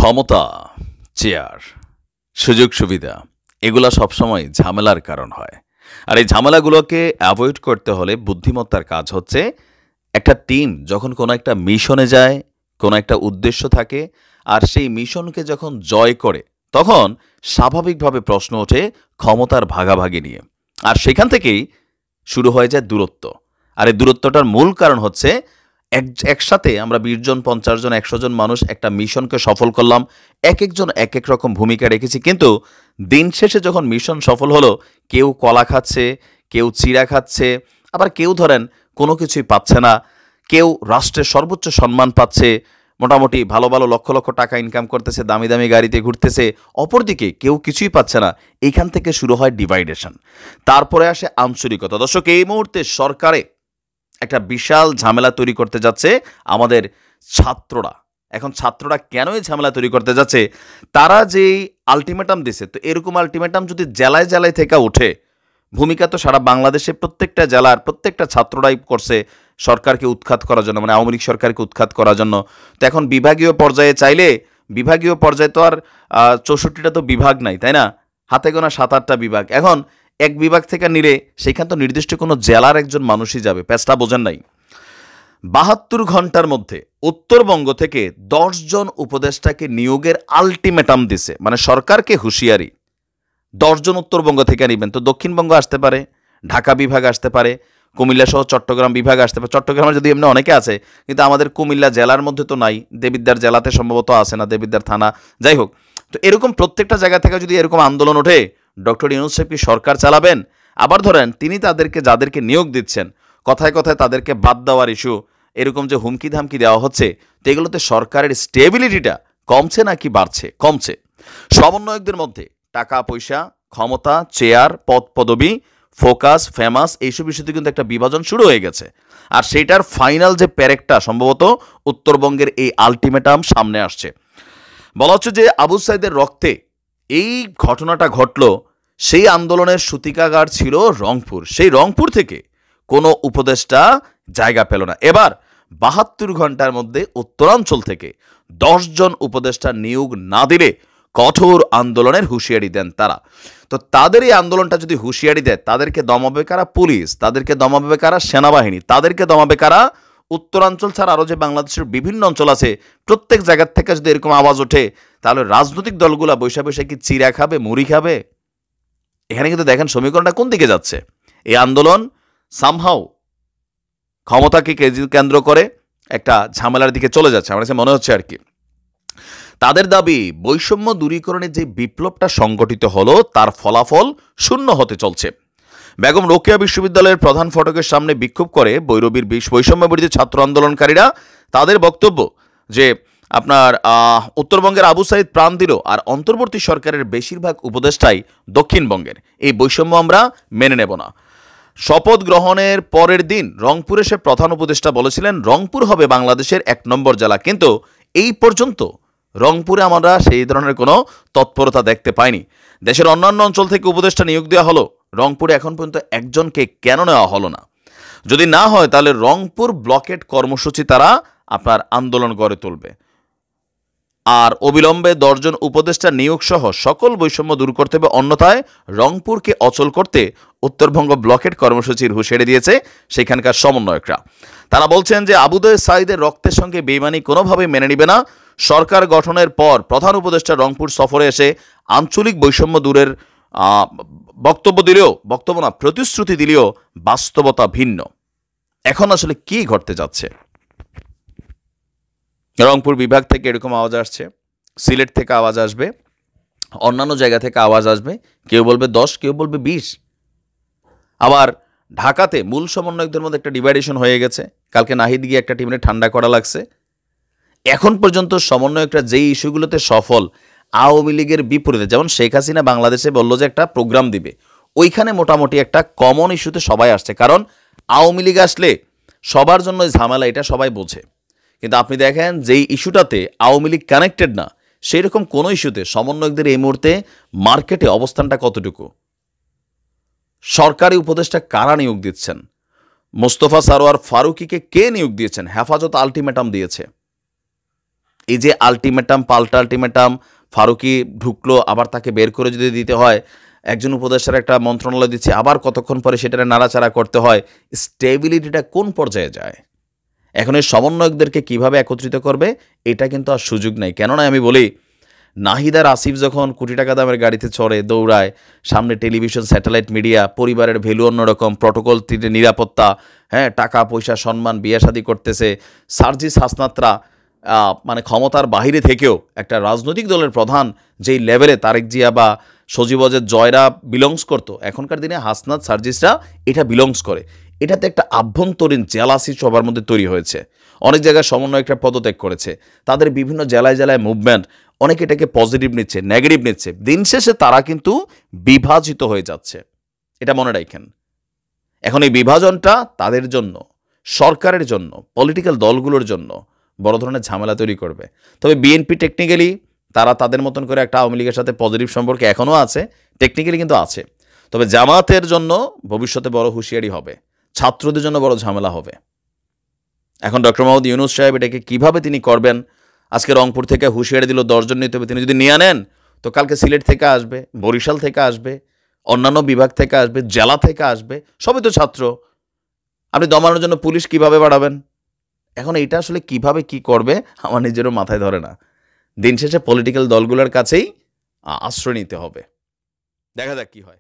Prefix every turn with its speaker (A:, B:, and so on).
A: ক্ষমতা, চেয়ার, সুযোগ সুবিধা এগুলা সবসময় ঝামেলার কারণ হয়। আর এই ঝামেলাগুলোকে অ্যাভয়েড করতে হলে বুদ্ধিমত্তার কাজ হচ্ছে একটা টিম যখন কোনো একটা মিশনে যায়, কোনো একটা উদ্দেশ্য থাকে, আর সেই মিশনকে যখন জয় করে তখন স্বাভাবিকভাবে প্রশ্ন ওঠে ক্ষমতার ভাগাভাগি নিয়ে। আর সেখান থেকেই শুরু হয়ে যায় দূরত্ব। আর এই দূরত্বটার মূল কারণ হচ্ছে একসাথে আমরা ২০ জন, ৫০ জন, ১০০ জন মানুষ একটা মিশনকে সফল করলাম, এক একজন এক এক রকম ভূমিকা রেখেছি, কিন্তু দিন শেষে যখন মিশন সফল হলো, কেউ কলা খাচ্ছে, কেউ চিড়া খাচ্ছে, আবার কেউ ধরেন কোনো কিছুই পাচ্ছে না, কেউ রাষ্ট্রের সর্বোচ্চ সম্মান পাচ্ছে, মোটামুটি ভালো ভালো লক্ষ লক্ষ টাকা ইনকাম করতেছে, দামি দামি গাড়িতে ঘুরতেছে, অপরদিকে কেউ কিছুই পাচ্ছে না। এইখান থেকে শুরু হয় ডিভাইডেশন, তারপরে আসে আঞ্চলিকতা। দর্শক, এই মুহূর্তে সরকারে একটা বিশাল ঝামেলা তৈরি করতে যাচ্ছে আমাদের ছাত্ররা। এখন ছাত্ররা কেন এই ঝামেলা তৈরি করতে যাচ্ছে? তারা যেই আলটিমেটাম দিছে, তো এরকম আলটিমেটাম যদি জেলায় জেলায় থেকে ওঠে, ভূমিকা তো সারা বাংলাদেশে প্রত্যেকটা জেলার প্রত্যেকটা ছাত্ররাই করছে সরকারকে উৎখাত করার জন্য, মানে আওয়ামী লীগ সরকারকে উৎখাত করার জন্য। তো এখন বিভাগীয় পর্যায়ে চাইলে, বিভাগীয় পর্যায়ে তো আর ৬৪টা তো বিভাগ নাই, তাই না? হাতে গোনা ৭-৮টা বিভাগ। এখন এক বিভাগ থেকে নিলে সেখান তো নির্দিষ্ট কোনো জেলার একজন মানুষই যাবে। প্যাচটা বোঝেন নাই? ৭২ ঘন্টার মধ্যে উত্তরবঙ্গ থেকে ১০ জন উপদেষ্টাকে নিয়োগের আলটিমেটাম দিছে, মানে সরকারকে হুঁশিয়ারি। ১০ জন উত্তরবঙ্গ থেকে নিবেন, তো দক্ষিণবঙ্গ আসতে পারে, ঢাকা বিভাগ আসতে পারে, কুমিল্লা সহ চট্টগ্রাম বিভাগ আসতে পারে। চট্টগ্রামে যদি এমনি অনেকে আছে, কিন্তু আমাদের কুমিল্লা জেলার মধ্যে তো নাই, দেবিদ্বার জেলাতে সম্ভবত আছে না, দেবিদ্বার থানা, যাই হোক। তো এরকম প্রত্যেকটা জায়গা থেকে যদি এরকম আন্দোলন ওঠে, ডক্টর ইউনূস সাহেব কি সরকার চালাবেন? আবার ধরেন তিনি যাদেরকে নিয়োগ দিচ্ছেন, কথায় কথায় তাদেরকে বাদ দেওয়ার ইস্যু, এরকম যে হুমকি ধামকি দেওয়া হচ্ছে, তো এগুলোতে সরকারের স্টেবিলিটিটা কমছে নাকি বাড়ছে? কমছে। সমন্বয়কদের মধ্যে টাকা পয়সা, ক্ষমতা, চেয়ার, পদ পদবি, ফোকাস, ফেমাস, এইসব ইস্যুতে কিন্তু একটা বিভাজন শুরু হয়ে গেছে। আর সেইটার ফাইনাল যে প্যারেকটা সম্ভবত উত্তরবঙ্গের এই আলটিমেটাম সামনে আসছে। বলা হচ্ছে যে আবু সাইদের রক্তে এই ঘটনাটা ঘটল, সেই আন্দোলনের সূতিকাগার ছিল রংপুর। সেই রংপুর থেকে কোনো উপদেষ্টা জায়গা পেল না। এবার ৭২ ঘন্টার মধ্যে উত্তরাঞ্চল থেকে ১০ জন উপদেষ্টা নিয়োগ না দিলে কঠোর আন্দোলনের হুঁশিয়ারি দেন তারা। তো তাদের এই আন্দোলনটা যদি হুঁশিয়ারি দেয়, তাদেরকে দমাবে কারা? পুলিশ। তাদেরকে দমাবে কারা? সেনাবাহিনী। তাদেরকে দমাবে কারা? উত্তরাঞ্চল ছাড়া আরও যে বাংলাদেশের বিভিন্ন অঞ্চল আছে, প্রত্যেক জায়গার থেকে যদি এরকম আওয়াজ ওঠে, তাহলে রাজনৈতিক দলগুলা বৈশা বৈশা কি চিড়া খাবে, মুড়ি খাবে? এখানে কিন্তু দেখেন সমীকরণটা কোন দিকে যাচ্ছে। এই আন্দোলন সামহাও ক্ষমতাকে কেন্দ্র করে একটা ঝামেলার দিকে চলে যাচ্ছে, আমার কাছে মনে হচ্ছে আর কি। তাদের দাবি, বৈষম্য দূরীকরণের যে বিপ্লবটা সংগঠিত হলো, তার ফলাফল শূন্য হতে চলছে। বেগম রোকেয়া বিশ্ববিদ্যালয়ের প্রধান ফটকের সামনে বিক্ষোভ করে বৈরবীর বৈষম্য বিরোধী ছাত্র আন্দোলনকারীরা। তাদের বক্তব্য যে আপনার উত্তরবঙ্গের আবু সাইদ প্রাণ দিল, আর অন্তর্বর্তী সরকারের বেশিরভাগ উপদেষ্টাই দক্ষিণবঙ্গের। এই বৈষম্য আমরা মেনে নেব না। শপথ গ্রহণের পরের দিন রংপুরে সে প্রধান উপদেষ্টা বলেছিলেন রংপুর হবে বাংলাদেশের ১ নম্বর জেলা, কিন্তু এই পর্যন্ত রংপুরে আমরা সেই ধরনের কোনো তৎপরতা দেখতে পাইনি। দেশের অন্যান্য অঞ্চল থেকে উপদেষ্টা নিয়োগ দেওয়া হলো, রংপুরে এখন পর্যন্ত একজনকে কেন নেওয়া হলো না? যদি না হয় তাহলে রংপুর ব্লকেট কর্মসূচি তারা আপনার আন্দোলন গড়ে তুলবে। আর অবিলম্বে ১০ জন উপদেষ্টা নিয়োগ সহ সকল বৈষম্য দূর করতে হবে, অন্যথায় রংপুরকে অচল করতে উত্তরবঙ্গ ব্লকেট কর্মসূচির হুঁশিয়ারি দিয়েছে সেখানকার সমন্বয়করা। তারা বলছেন যে আবু সাইদের রক্তের সঙ্গে বেইমানি কোনোভাবেই মেনে নিবে না। সরকার গঠনের পর প্রধান উপদেষ্টা রংপুর সফরে এসে আঞ্চলিক বৈষম্য দূরের প্রতিশ্রুতি দিলেও বাস্তবতা ভিন্ন। এখন আসলে কি ঘটতে যাচ্ছে? রংপুর বিভাগ থেকে এরকম আওয়াজ আসছে, সিলেট থেকে আওয়াজ আসবে, অন্যান্য জায়গা থেকে আওয়াজ আসবে, কেউ বলবে ১০, কেউ বলবে ২০। আবার ঢাকাতে মূল সমন্বয়কদের মধ্যে একটা ডিভাইডেশন হয়ে গেছে। কালকে নাহিদ গিয়ে একটা টিমে ঠান্ডা করা লাগছে। এখন পর্যন্ত সমন্বয়করা যেই ইস্যুগুলোতে সফল, আওয়ামী লীগের বিপরীতে, যেমন শেখ হাসিনা বাংলাদেশে বলল যে একটা প্রোগ্রাম দিবে, ওইখানে মোটামুটি একটা কমন ইস্যুতে সবাই আসছে। কারণ আওয়ামী লীগ আসলে সবার জন্য ঝামেলা, এটা সবাই বোঝে। কিন্তু আপনি দেখেন যেই ইস্যুটাতে আওয়ামী লীগ কানেক্টেড না, সেই রকম কোনো ইস্যুতে সমন্বয়কদের এই মুহূর্তে মার্কেটে অবস্থানটা কতটুকু? সরকারি উপদেষ্টা কারা নিয়োগ দিচ্ছেন? মোস্তফা সারোয়ার ফারুকীকে কে নিয়োগ দিয়েছেন? হেফাজত আলটিমেটাম দিয়েছে। এই যে আলটিমেটাম পাল্টা আলটিমেটাম, ফারুকী ঢুকলো আবার তাকে বের করে যদি দিতে হয়, একজন উপদেষ্টার একটা মন্ত্রণালয় দিচ্ছে আবার কতক্ষণ পরে সেটা নাড়াচাড়া করতে হয়, স্টেবিলিটিটা কোন পর্যায়ে যায়? এখন এই সমন্বয়কদেরকে কিভাবে একত্রিত করবে এটা কিন্তু আর সুযোগ নেই। কেননা আমি বলি, নাহিদ আর আসিফ যখন কোটি টাকা দামের গাড়িতে চড়ে দৌড়ায়, সামনে টেলিভিশন, স্যাটেলাইট মিডিয়া, পরিবারের ভ্যালু অন্যরকম, প্রটোকল নিরাপত্তা, হ্যাঁ, টাকা পয়সা সম্মান, বিয়ে শাদী করতেছে, সার্জিস হাসনাতরা মানে ক্ষমতার বাহিরে থেকেও একটা রাজনৈতিক দলের প্রধান যেই লেভেলে তারেক জিয়া বা সজীবজের জয়রা বিলংস করতো, এখনকার দিনে হাসনাত সার্জিসরা এটা বিলংস করে। এটাতে একটা আভ্যন্তরীণ জেলাসি সবার মধ্যে তৈরি হয়েছে। অনেক জায়গায় সমন্বয়করা পদত্যাগ করেছে, তাদের বিভিন্ন জেলায় জেলায় মুভমেন্ট, অনেকে এটাকে পজিটিভ নিচ্ছে, নেগেটিভ নিচ্ছে। দিন শেষে তারা কিন্তু বিভাজিত হয়ে যাচ্ছে, এটা মনে রাখেন। এখন এই বিভাজনটা তাদের জন্য, সরকারের জন্য, পলিটিক্যাল দলগুলোর জন্য বড় ধরনের ঝামেলা তৈরি করবে। তবে বিএনপি টেকনিক্যালি তারা তাদের মতন করে একটা আওয়ামী লীগের সাথে পজিটিভ সম্পর্ক এখনও আছে, টেকনিক্যালি কিন্তু আছে। তবে জামাতের জন্য ভবিষ্যতে বড় হুঁশিয়ারি হবে, ছাত্রদের জন্য বড় ঝামেলা হবে। এখন ডক্টর মোহাম্মদ ইউনূস সাহেব এটাকে কীভাবে তিনি করবেন? আজকে রংপুর থেকে হুঁশিয়ারি দিল 10 জন নিতে হবে, তিনি যদি নিয়ে আনেন তো কালকে সিলেট থেকে আসবে, বরিশাল থেকে আসবে, অন্যান্য বিভাগ থেকে আসবে, জেলা থেকে আসবে, সবই তো ছাত্র। আপনি দমানোর জন্য পুলিশ কিভাবে বাড়াবেন? এখন এটা আসলে কিভাবে কি করবে আমার নিজেরও মাথায় ধরে না। দিন শেষে পলিটিক্যাল দলগুলোর কাছেই আশ্রয় নিতে হবে। দেখা যাক কি হয়।